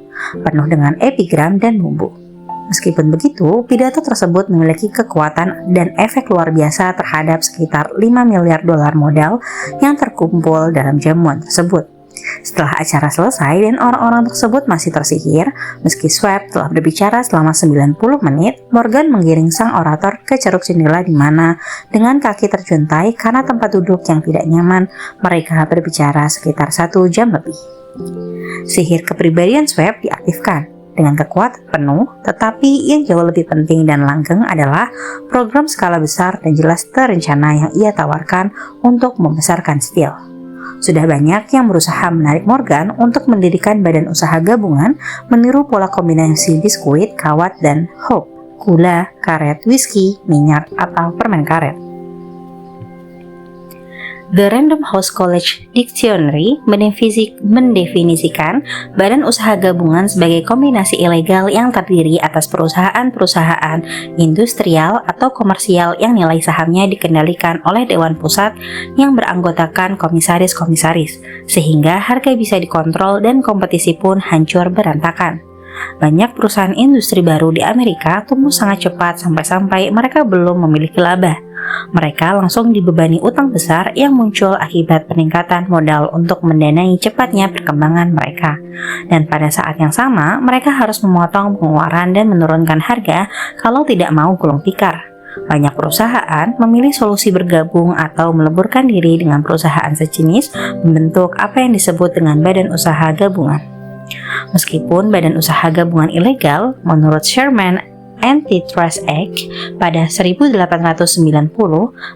penuh dengan epigram dan bumbu. Meskipun begitu, pidato tersebut memiliki kekuatan dan efek luar biasa terhadap sekitar $5 miliar modal yang terkumpul dalam jamuan tersebut. Setelah acara selesai dan orang-orang tersebut masih tersihir, meski Schwab telah berbicara selama 90 menit, Morgan menggiring sang orator ke ceruk jendela di mana, dengan kaki terjuntai karena tempat duduk yang tidak nyaman, mereka berbicara sekitar 1 jam lebih. Sihir kepribadian Schwab diaktifkan dengan kekuatan penuh, tetapi yang jauh lebih penting dan langgeng adalah program skala besar dan jelas terencana yang ia tawarkan untuk membesarkan Steel. Sudah banyak yang berusaha menarik Morgan untuk mendirikan badan usaha gabungan meniru pola kombinasi biskuit, kawat, dan hop, gula, karet, whisky, minyak, atau permen karet. The Random House College Dictionary mendefinisikan badan usaha gabungan sebagai kombinasi ilegal yang terdiri atas perusahaan-perusahaan industrial atau komersial yang nilai sahamnya dikendalikan oleh Dewan Pusat yang beranggotakan komisaris-komisaris, sehingga harga bisa dikontrol dan kompetisi pun hancur berantakan. Banyak perusahaan industri baru di Amerika tumbuh sangat cepat sampai-sampai mereka belum memiliki laba. Mereka langsung dibebani utang besar yang muncul akibat peningkatan modal untuk mendanai cepatnya perkembangan mereka. Dan pada saat yang sama, mereka harus memotong pengeluaran dan menurunkan harga kalau tidak mau gulung tikar. Banyak perusahaan memilih solusi bergabung atau meleburkan diri dengan perusahaan sejenis, membentuk apa yang disebut dengan badan usaha gabungan. Meskipun badan usaha gabungan ilegal, menurut Sherman Antitrust Act pada 1890,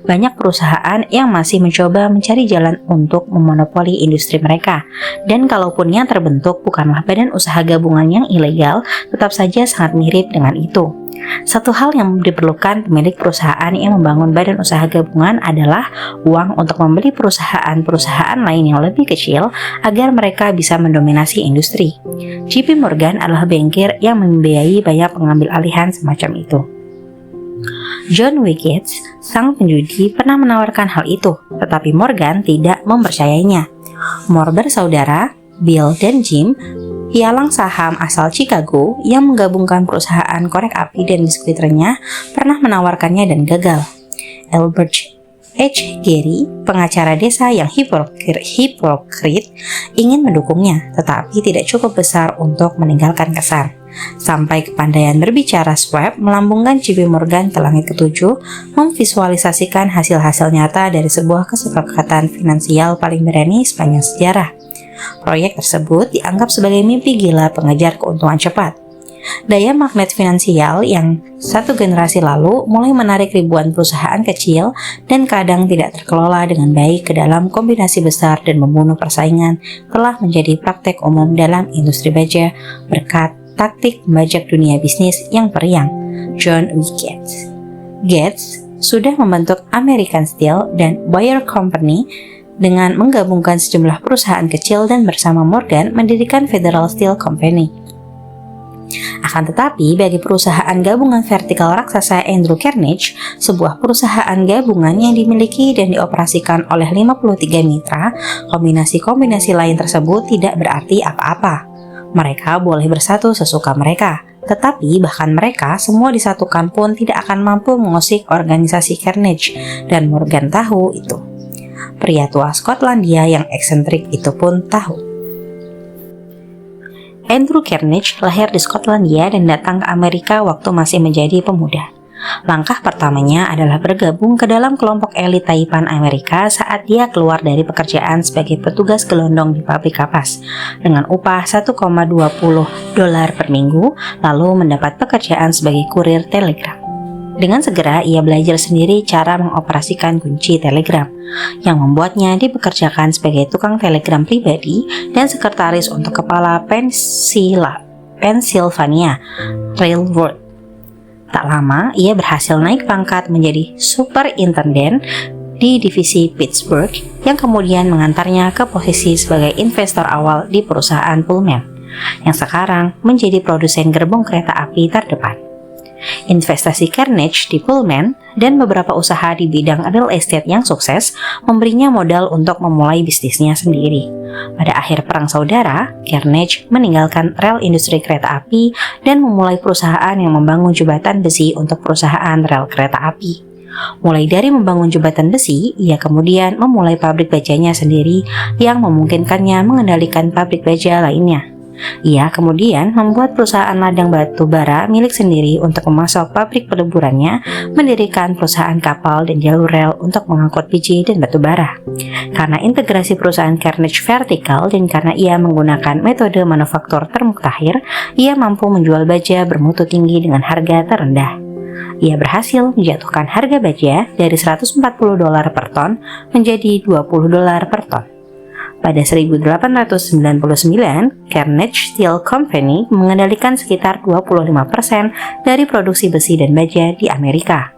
banyak perusahaan yang masih mencoba mencari jalan untuk memonopoli industri mereka. Dan kalaupun yang terbentuk bukanlah badan usaha gabungan yang ilegal, tetap saja sangat mirip dengan itu. Satu hal yang diperlukan pemilik perusahaan yang membangun badan usaha gabungan adalah uang untuk membeli perusahaan-perusahaan lain yang lebih kecil agar mereka bisa mendominasi industri. JP Morgan adalah bankir yang membiayai banyak pengambil alihan semacam itu. John Wickets, sang penjudi, pernah menawarkan hal itu, tetapi Morgan tidak mempercayainya. Moore bersaudara, Bill dan Jim, pialang saham asal Chicago yang menggabungkan perusahaan korek api dan biskuit renyah, pernah menawarkannya dan gagal. Albert H. Gary, pengacara desa yang hipokrit, ingin mendukungnya, tetapi tidak cukup besar untuk meninggalkan kesan. Sampai kepandaian berbicara Schwab melambungkan JP Morgan ke langit ketujuh, memvisualisasikan hasil-hasil nyata dari sebuah kesepakatan finansial paling berani sepanjang sejarah. Proyek tersebut dianggap sebagai mimpi gila pengejar keuntungan cepat. Daya magnet finansial yang satu generasi lalu mulai menarik ribuan perusahaan kecil dan kadang tidak terkelola dengan baik ke dalam kombinasi besar dan membunuh persaingan telah menjadi praktek umum dalam industri baja berkat taktik membajak dunia bisnis yang periang, John W. Gates. Gates sudah membentuk American Steel dan Bayer Company dengan menggabungkan sejumlah perusahaan kecil dan bersama Morgan mendirikan Federal Steel Company. Akan tetapi, bagi perusahaan gabungan vertikal raksasa Andrew Carnegie, sebuah perusahaan gabungan yang dimiliki dan dioperasikan oleh 53 mitra, kombinasi-kombinasi lain tersebut tidak berarti apa-apa. Mereka boleh bersatu sesuka mereka, tetapi bahkan mereka semua disatukan pun tidak akan mampu mengusik organisasi Carnegie, dan Morgan tahu itu. Pria tua Skotlandia yang eksentrik itu pun tahu. Andrew Carnegie lahir di Skotlandia dan datang ke Amerika waktu masih menjadi pemuda. Langkah pertamanya adalah bergabung ke dalam kelompok elit Taipan Amerika saat dia keluar dari pekerjaan sebagai petugas gelondong di pabrik kapas dengan upah $1,20 per minggu, lalu mendapat pekerjaan sebagai kurir telegram. Dengan segera ia belajar sendiri cara mengoperasikan kunci telegram, yang membuatnya dipekerjakan sebagai tukang telegram pribadi dan sekretaris untuk kepala Pennsylvania Railroad. Tak lama, ia berhasil naik pangkat menjadi superintendent di divisi Pittsburgh yang kemudian mengantarnya ke posisi sebagai investor awal di perusahaan Pullman, yang sekarang menjadi produsen gerbong kereta api terdepan. Investasi Carnegie di Pullman dan beberapa usaha di bidang real estate yang sukses memberinya modal untuk memulai bisnisnya sendiri. Pada akhir Perang Saudara, Carnegie meninggalkan rel industri kereta api dan memulai perusahaan yang membangun jembatan besi untuk perusahaan rel kereta api. Mulai dari membangun jembatan besi, ia kemudian memulai pabrik bajanya sendiri yang memungkinkannya mengendalikan pabrik baja lainnya. Ia kemudian membuat perusahaan ladang batu bara milik sendiri untuk memasok pabrik peleburannya, mendirikan perusahaan kapal dan jalur rel untuk mengangkut biji dan batu bara. Karena integrasi perusahaan Carnegie vertikal dan karena ia menggunakan metode manufaktur termuktahir, ia mampu menjual baja bermutu tinggi dengan harga terendah. Ia berhasil menjatuhkan harga baja dari $140 per ton menjadi $20 per ton. Pada 1899, Carnegie Steel Company mengendalikan sekitar 25% dari produksi besi dan baja di Amerika.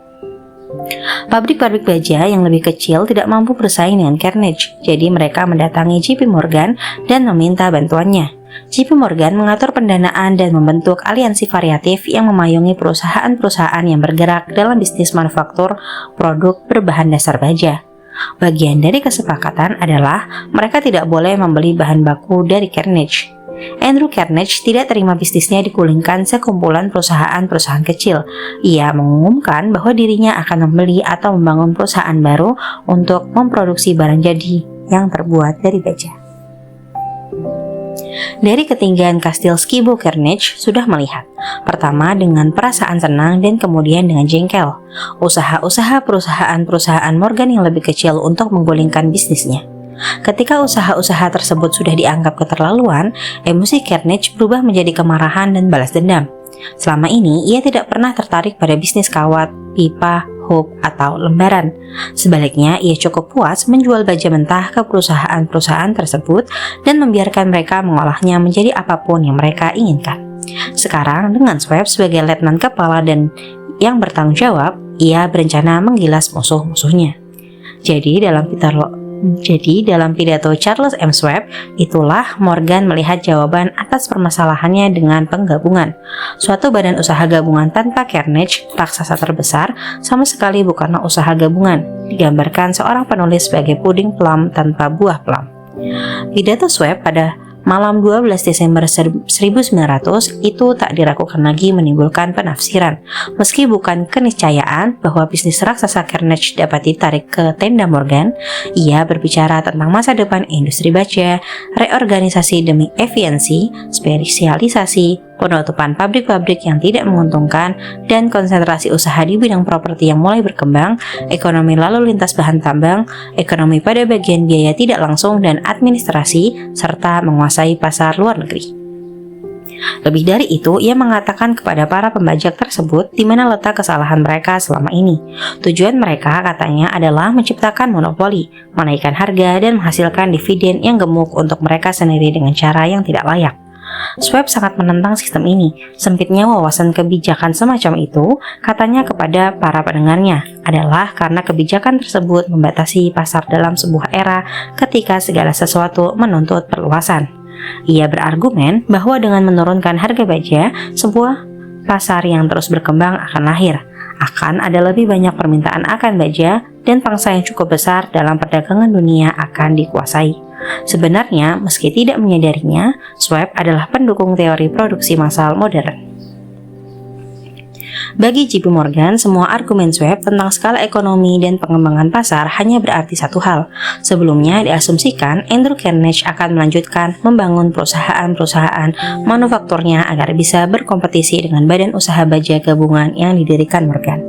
Pabrik-pabrik baja yang lebih kecil tidak mampu bersaing dengan Carnegie, jadi mereka mendatangi JP Morgan dan meminta bantuannya. JP Morgan mengatur pendanaan dan membentuk aliansi variatif yang memayungi perusahaan-perusahaan yang bergerak dalam bisnis manufaktur produk berbahan dasar baja. Bagian dari kesepakatan adalah mereka tidak boleh membeli bahan baku dari Carnegie. Andrew Carnegie tidak terima bisnisnya digulingkan sekumpulan perusahaan-perusahaan kecil. Ia mengumumkan bahwa dirinya akan membeli atau membangun perusahaan baru untuk memproduksi barang jadi yang terbuat dari baja. Dari ketinggian kastil Skibo, Carnegie sudah melihat, pertama dengan perasaan senang dan kemudian dengan jengkel, usaha-usaha perusahaan-perusahaan Morgan yang lebih kecil untuk menggulingkan bisnisnya. Ketika usaha-usaha tersebut sudah dianggap keterlaluan, emosi Carnegie berubah menjadi kemarahan dan balas dendam. Selama ini, ia tidak pernah tertarik pada bisnis kawat, pipa, hub, atau lembaran. Sebaliknya, ia cukup puas menjual baja mentah ke perusahaan-perusahaan tersebut dan membiarkan mereka mengolahnya menjadi apapun yang mereka inginkan. Sekarang, dengan Schwab sebagai letnan kepala dan yang bertanggung jawab, ia berencana menggilas musuh-musuhnya. Jadi, dalam pidato Charles M. Schwab, itulah Morgan melihat jawaban atas permasalahannya dengan penggabungan. Suatu badan usaha gabungan tanpa Carnegie, raksasa terbesar, sama sekali bukanlah usaha gabungan. Digambarkan seorang penulis sebagai puding plum tanpa buah plum. Pidato Schwab pada malam 12 Desember 1900 itu tak diragukan lagi menimbulkan penafsiran. Meski bukan keniscayaan bahwa bisnis raksasa Carnegie dapat ditarik ke tenda Morgan, ia berbicara tentang masa depan industri baja, reorganisasi demi efisiensi, spesialisasi, penutupan pabrik-pabrik yang tidak menguntungkan, dan konsentrasi usaha di bidang properti yang mulai berkembang, ekonomi lalu lintas bahan tambang, ekonomi pada bagian biaya tidak langsung dan administrasi, serta menguasai pasar luar negeri. Lebih dari itu, ia mengatakan kepada para pembajak tersebut di mana letak kesalahan mereka selama ini. Tujuan mereka katanya adalah menciptakan monopoli, menaikkan harga, dan menghasilkan dividen yang gemuk untuk mereka sendiri dengan cara yang tidak layak. Schwab sangat menentang sistem ini. Sempitnya wawasan kebijakan semacam itu, katanya kepada para pendengarnya, adalah karena kebijakan tersebut membatasi pasar dalam sebuah era ketika segala sesuatu menuntut perluasan. Ia berargumen bahwa dengan menurunkan harga baja, sebuah pasar yang terus berkembang akan lahir. Akan ada lebih banyak permintaan akan baja dan pangsa yang cukup besar dalam perdagangan dunia akan dikuasai. Sebenarnya, meski tidak menyadarinya, Schwab adalah pendukung teori produksi massal modern. Bagi JP Morgan, semua argumen Schwab tentang skala ekonomi dan pengembangan pasar hanya berarti satu hal. Sebelumnya diasumsikan Andrew Carnegie akan melanjutkan membangun perusahaan-perusahaan manufakturnya agar bisa berkompetisi dengan badan usaha baja gabungan yang didirikan Morgan.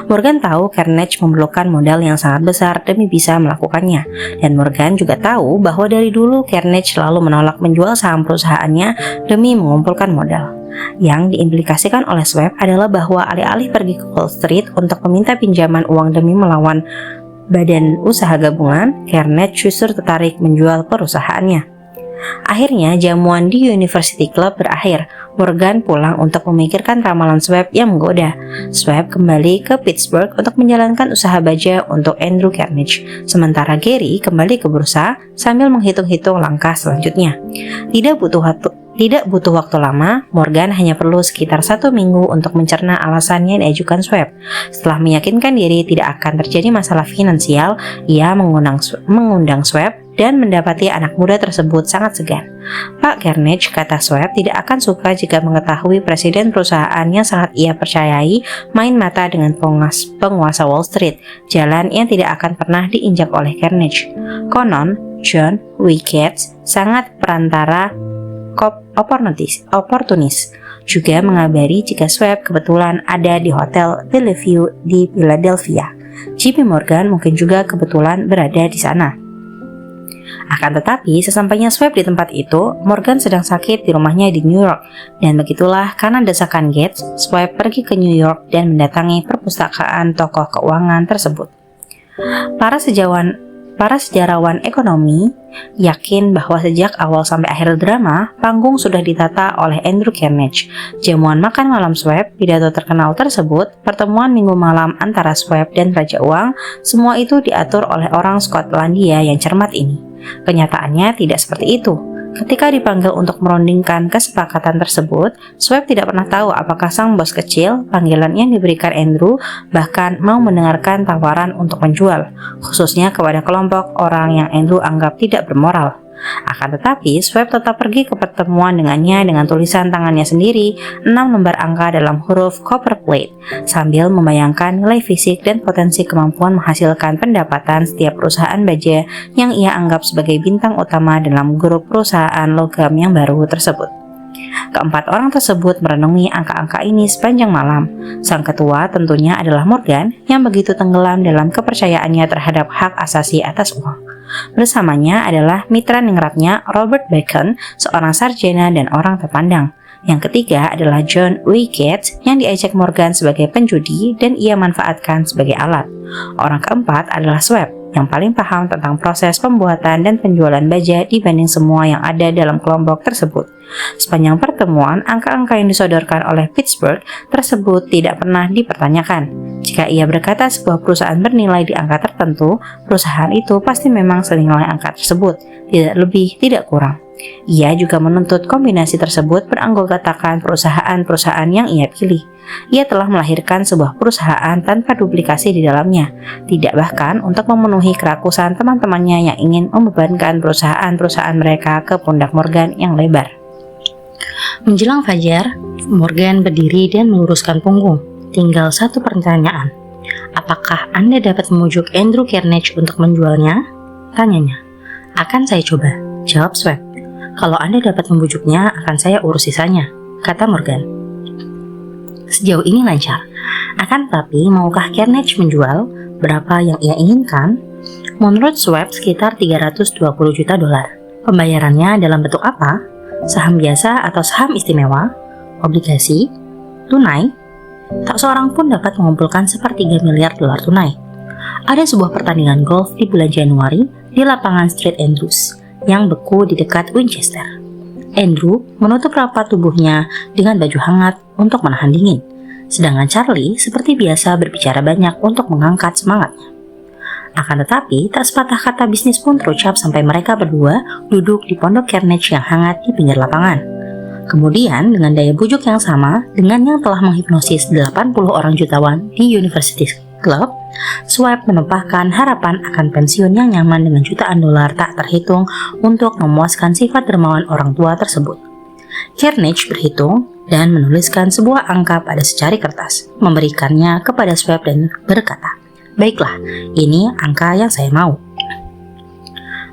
Morgan tahu Carnegie memerlukan modal yang sangat besar demi bisa melakukannya, dan Morgan juga tahu bahwa dari dulu Carnegie selalu menolak menjual saham perusahaannya demi mengumpulkan modal. Yang diimplikasikan oleh Schwab adalah bahwa alih-alih pergi ke Wall Street untuk meminta pinjaman uang demi melawan badan usaha gabungan, Carnegie justru tertarik menjual perusahaannya. Akhirnya, jamuan di University Club berakhir. Morgan pulang untuk memikirkan ramalan Schwab yang menggoda. Schwab kembali ke Pittsburgh untuk menjalankan usaha baja untuk Andrew Carnegie, sementara Gary kembali ke bursa sambil menghitung-hitung langkah selanjutnya. Tidak butuh waktu lama, Morgan hanya perlu sekitar 1 minggu untuk mencerna alasan yang diajukan Schwab. Setelah meyakinkan diri tidak akan terjadi masalah finansial, ia mengundang Schwab dan mendapati anak muda tersebut sangat segan. Pak Carnegie, kata Schwab, tidak akan suka jika mengetahui presiden perusahaan yang sangat ia percayai main mata dengan penguasa Wall Street, jalan yang tidak akan pernah diinjak oleh Carnegie. Konon, John Wickets, sangat perantara oportunis, juga mengabari jika Schwab kebetulan ada di Hotel Bellevue di Philadelphia. JP Morgan mungkin juga kebetulan berada di sana. Akan tetapi, sesampainya Schwab di tempat itu, Morgan sedang sakit di rumahnya di New York, dan begitulah karena desakan Gates, Schwab pergi ke New York dan mendatangi perpustakaan tokoh keuangan tersebut. Para sejarawan ekonomi yakin bahwa sejak awal sampai akhir drama, panggung sudah ditata oleh Andrew Carnegie. Jamuan makan malam Schwab, pidato terkenal tersebut, pertemuan minggu malam antara Schwab dan Raja Uang, semua itu diatur oleh orang Skotlandia yang cermat ini. Kenyataannya tidak seperti itu. Ketika dipanggil untuk merundingkan kesepakatan tersebut, Schwab tidak pernah tahu apakah sang bos kecil, panggilan yang diberikan Andrew, bahkan mau mendengarkan tawaran untuk menjual, khususnya kepada kelompok orang yang Andrew anggap tidak bermoral. Akan tetapi, Schwab tetap pergi ke pertemuan dengannya dengan tulisan tangannya sendiri, 6 lembar angka dalam huruf copperplate, sambil membayangkan nilai fisik dan potensi kemampuan menghasilkan pendapatan setiap perusahaan baja yang ia anggap sebagai bintang utama dalam grup perusahaan logam yang baru tersebut. Keempat orang tersebut merenungi angka-angka ini sepanjang malam. Sang ketua tentunya adalah Morgan yang begitu tenggelam dalam kepercayaannya terhadap hak asasi atas uang. Bersamanya adalah mitra ningratnya Robert Bacon, seorang sarjana dan orang terpandang. Yang ketiga adalah John Wickets yang diajak Morgan sebagai penjudi dan ia manfaatkan sebagai alat. Orang keempat adalah Schwab yang paling paham tentang proses pembuatan dan penjualan baja dibanding semua yang ada dalam kelompok tersebut. Sepanjang pertemuan, angka-angka yang disodorkan oleh Pittsburgh tersebut tidak pernah dipertanyakan. Jika ia berkata sebuah perusahaan bernilai di angka tertentu, perusahaan itu pasti memang senilai angka tersebut, tidak lebih, tidak kurang. Ia juga menuntut kombinasi tersebut beranggotakan perusahaan-perusahaan yang ia pilih. Ia telah melahirkan sebuah perusahaan tanpa duplikasi di dalamnya, tidak bahkan untuk memenuhi kerakusan teman-temannya yang ingin membebankan perusahaan-perusahaan mereka ke pundak Morgan yang lebar. Menjelang fajar, Morgan berdiri dan meluruskan punggung. Tinggal satu pertanyaan. Apakah Anda dapat membujuk Andrew Carnegie untuk menjualnya? Tanyanya. Akan saya coba, jawab Schwab. Kalau Anda dapat membujuknya, akan saya urus sisanya. kata Morgan. Sejauh ini lancar. Akan tetapi, maukah Carnage menjual berapa yang ia inginkan? Menurut Schwab sekitar 320 juta dolar. Pembayarannya dalam bentuk apa? Saham biasa atau saham istimewa? Obligasi? Tunai? Tak seorang pun dapat mengumpulkan sepertiga miliar dolar tunai. Ada sebuah pertandingan golf di bulan Januari di lapangan St. Andrews yang beku di dekat Winchester. Andrew menutup rapat tubuhnya dengan baju hangat untuk menahan dingin, sedangkan Charlie seperti biasa berbicara banyak untuk mengangkat semangatnya. Akan tetapi, tak sepatah kata bisnis pun terucap sampai mereka berdua duduk di pondok Carnage yang hangat di pinggir lapangan. Kemudian, dengan daya bujuk yang sama dengan yang telah menghipnosis 80 orang jutawan di University Club, Schwab menumpahkan harapan akan pensiun yang nyaman dengan jutaan dolar tak terhitung untuk memuaskan sifat dermawan orang tua tersebut. Carnage berhitung dan menuliskan sebuah angka pada secari kertas, memberikannya kepada Schwab dan berkata, "Baiklah, ini angka yang saya mau."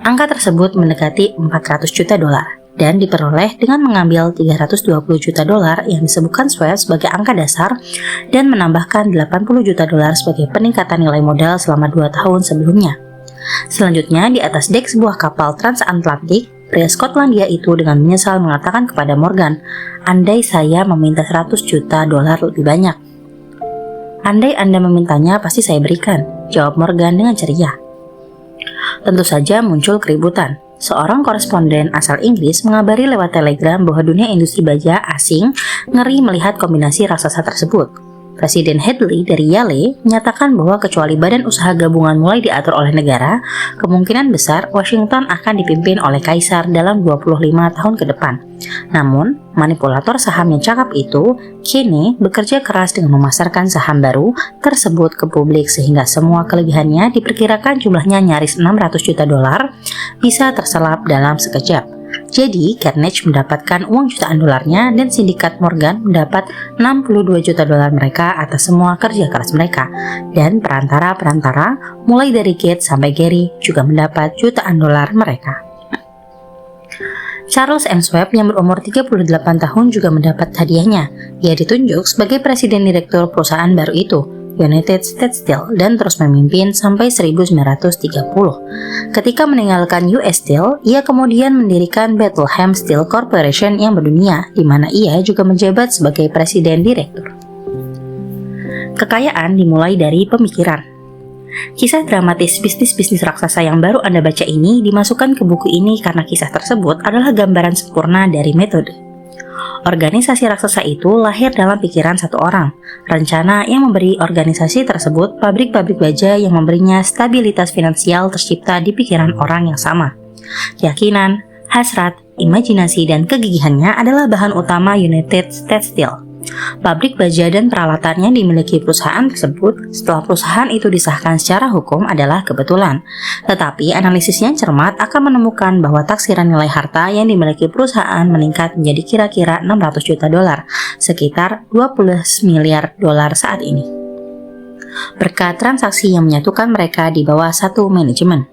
Angka tersebut mendekati 400 juta dolar dan diperoleh dengan mengambil 320 juta dolar yang disebutkan Schwab sebagai angka dasar dan menambahkan 80 juta dolar sebagai peningkatan nilai modal selama 2 tahun sebelumnya. Selanjutnya, di atas dek sebuah kapal transatlantik, pria Skotlandia itu dengan menyesal mengatakan kepada Morgan, "Andai saya meminta 100 juta dolar lebih banyak." "Andai Anda memintanya, pasti saya berikan," jawab Morgan dengan ceria. Tentu saja muncul keributan. Seorang koresponden asal Inggris mengabari lewat telegram bahwa dunia industri baja asing ngeri melihat kombinasi raksasa tersebut. Presiden Hadley dari Yale menyatakan bahwa kecuali badan usaha gabungan mulai diatur oleh negara, kemungkinan besar Washington akan dipimpin oleh kaisar dalam 25 tahun ke depan. Namun, manipulator saham yang cakap itu, kini bekerja keras dengan memasarkan saham baru tersebut ke publik sehingga semua kelebihannya diperkirakan jumlahnya nyaris 600 juta dolar bisa terselap dalam sekejap. Jadi, Carnage mendapatkan uang jutaan dolarnya dan sindikat Morgan mendapat 62 juta dolar mereka atas semua kerja keras mereka. Dan perantara-perantara, mulai dari Gates sampai Gary, juga mendapat jutaan dolar mereka. Charles M. Schwab yang berumur 38 tahun juga mendapat hadiahnya. Ia ditunjuk sebagai presiden direktur perusahaan baru itu, United States Steel, dan terus memimpin sampai 1930. Ketika meninggalkan US Steel, ia kemudian mendirikan Bethlehem Steel Corporation yang mendunia, di mana ia juga menjabat sebagai presiden direktur. Kekayaan dimulai dari pemikiran. Kisah dramatis bisnis-bisnis raksasa yang baru Anda baca ini dimasukkan ke buku ini karena kisah tersebut adalah gambaran sempurna dari metode. Organisasi raksasa itu lahir dalam pikiran satu orang. Rencana yang memberi organisasi tersebut pabrik-pabrik baja yang memberinya stabilitas finansial tercipta di pikiran orang yang sama. Keyakinan, hasrat, imajinasi, dan kegigihannya adalah bahan utama United States Steel. Pabrik baja dan peralatan yang dimiliki perusahaan tersebut setelah perusahaan itu disahkan secara hukum adalah kebetulan. Tetapi analisis yang cermat akan menemukan bahwa taksiran nilai harta yang dimiliki perusahaan meningkat menjadi kira-kira 600 juta dolar, sekitar 20 miliar dolar saat ini. Berkat transaksi yang menyatukan mereka di bawah satu manajemen.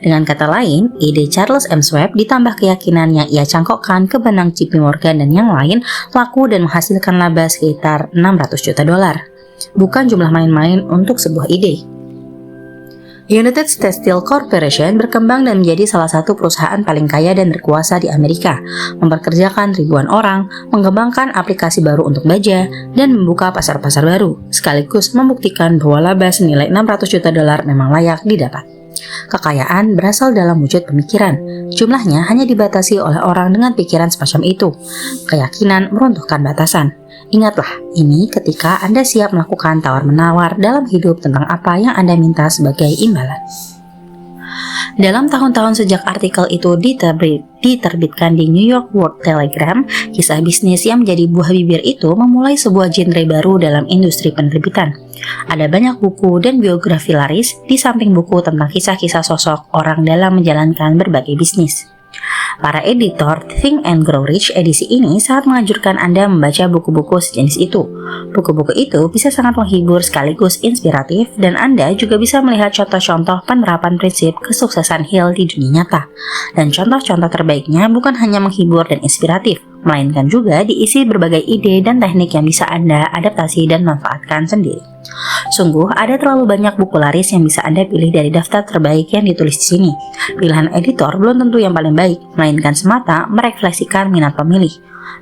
Dengan kata lain, ide Charles M. Schwab ditambah keyakinan yang ia cangkokkan ke benang JP Morgan dan yang lain laku dan menghasilkan laba sekitar 600 juta dolar. Bukan jumlah main-main untuk sebuah ide. United States Steel Corporation berkembang dan menjadi salah satu perusahaan paling kaya dan berkuasa di Amerika, memperkerjakan ribuan orang, mengembangkan aplikasi baru untuk baja, dan membuka pasar-pasar baru, sekaligus membuktikan bahwa laba senilai 600 juta dolar memang layak didapat. Kekayaan berasal dalam wujud pemikiran. Jumlahnya hanya dibatasi oleh orang dengan pikiran semacam itu. Keyakinan meruntuhkan batasan. Ingatlah, ini ketika Anda siap melakukan tawar-menawar dalam hidup tentang apa yang Anda minta sebagai imbalan. Dalam tahun-tahun sejak artikel itu diterbitkan di New York World Telegram, kisah bisnis yang menjadi buah bibir itu memulai sebuah genre baru dalam industri penerbitan. Ada banyak buku dan biografi laris di samping buku tentang kisah-kisah sosok orang dalam menjalankan berbagai bisnis. Para editor Think and Grow Rich edisi ini sangat menganjurkan Anda membaca buku-buku sejenis itu. Buku-buku itu bisa sangat menghibur sekaligus inspiratif, dan Anda juga bisa melihat contoh-contoh penerapan prinsip kesuksesan Hill di dunia nyata. Dan contoh-contoh terbaiknya bukan hanya menghibur dan inspiratif, melainkan juga diisi berbagai ide dan teknik yang bisa Anda adaptasi dan manfaatkan sendiri. Sungguh, ada terlalu banyak buku laris yang bisa Anda pilih dari daftar terbaik yang ditulis di sini. Pilihan editor belum tentu yang paling baik, melainkan semata merefleksikan minat pemilih.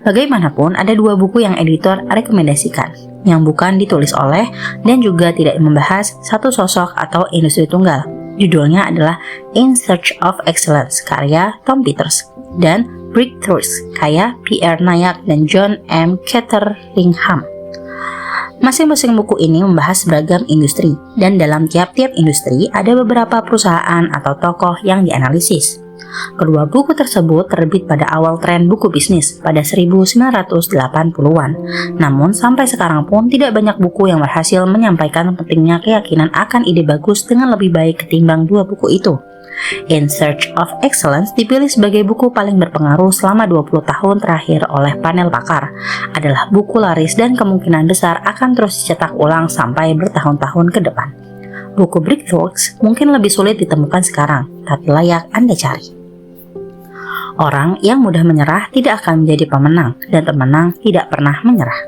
Bagaimanapun, ada 2 buku yang editor rekomendasikan, yang bukan ditulis oleh dan juga tidak membahas satu sosok atau industri tunggal. Judulnya adalah In Search of Excellence, karya Tom Peters, dan Breakthroughs, karya Pierre Nayak dan John M. Cateringham. Masing-masing buku ini membahas beragam industri, dan dalam tiap-tiap industri ada beberapa perusahaan atau tokoh yang dianalisis. Kedua buku tersebut terbit pada awal tren buku bisnis pada 1980-an. Namun sampai sekarang pun tidak banyak buku yang berhasil menyampaikan pentingnya keyakinan akan ide bagus dengan lebih baik ketimbang 2 buku itu. In Search of Excellence dipilih sebagai buku paling berpengaruh selama 20 tahun terakhir oleh panel pakar. Adalah buku laris dan kemungkinan besar akan terus dicetak ulang sampai bertahun-tahun ke depan. Buku Breakthroughs mungkin lebih sulit ditemukan sekarang, tapi layak Anda cari. Orang yang mudah menyerah tidak akan menjadi pemenang, dan pemenang tidak pernah menyerah.